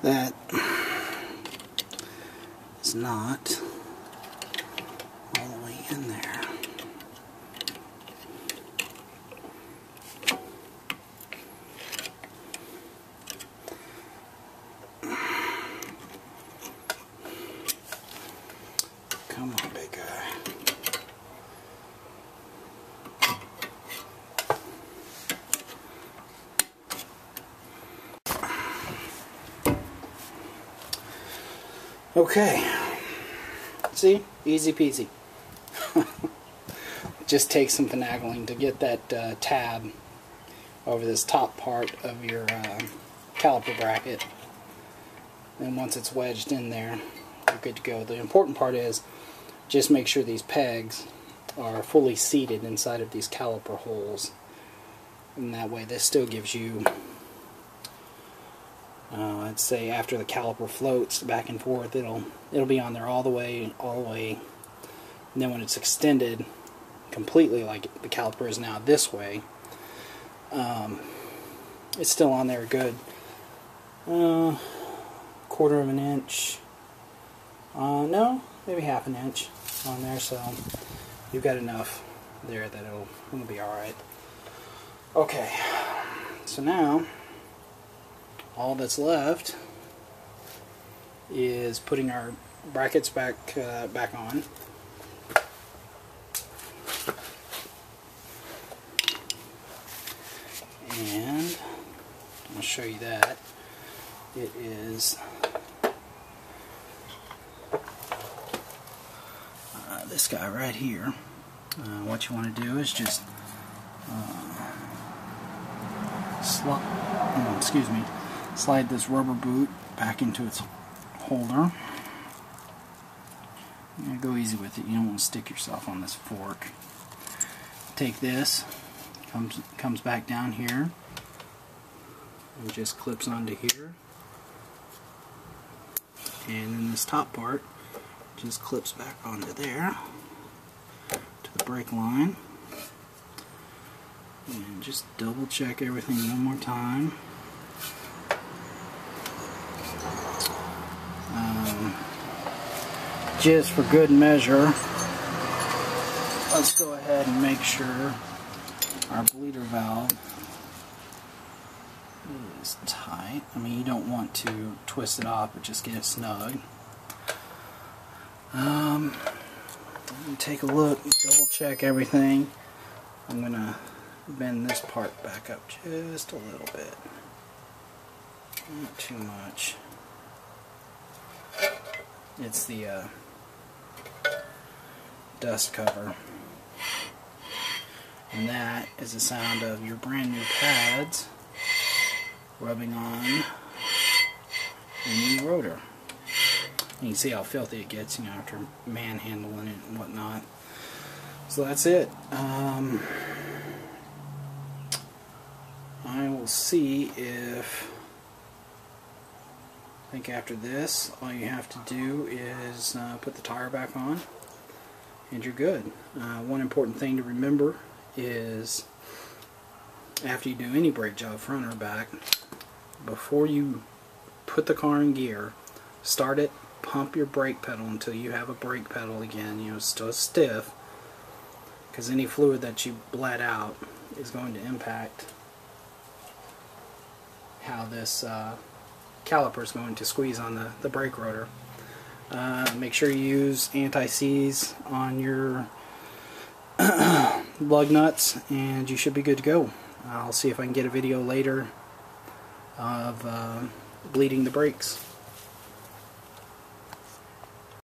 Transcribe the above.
that is not all the way in there. Come on, big guy. Okay, see, easy peasy. Just takes some finagling to get that tab over this top part of your caliper bracket. And once it's wedged in there, you're good to go. The important part is just make sure these pegs are fully seated inside of these caliper holes. And that way this still gives you, I'd say after the caliper floats back and forth, it'll be on there all the way. And then when it's extended completely, like the caliper is now this way, it's still on there good. Quarter of an inch. No, maybe half an inch on there. So you've got enough there that it'll be all right. Okay, so now all that's left is putting our brackets back on. And I'll show you that. It is this guy right here. What you want to do is just slide this rubber boot back into its holder. Go easy with it. You don't want to stick yourself on this fork. Take this, comes back down here, and just clips onto here. And then this top part just clips back onto there to the brake line. And just double check everything one more time. Just for good measure, let's go ahead and make sure our bleeder valve is tight. I mean, you don't want to twist it off, but just get it snug. Take a look, double check everything. I'm going to bend this part back up just a little bit. Not too much. It's the dust cover. And that is the sound of your brand new pads rubbing on the new rotor. You can see how filthy it gets, you know, after manhandling it and whatnot. So that's it. I will see if, I think after this, all you have to do is put the tire back on, and you're good. One important thing to remember is, after you do any brake job, front or back, before you put the car in gear, start it, pump your brake pedal until you have a brake pedal again, you know, still stiff, because any fluid that you bled out is going to impact how this caliper is going to squeeze on the brake rotor. Make sure you use anti-seize on your lug nuts, and you should be good to go. I'll see if I can get a video later of bleeding the brakes.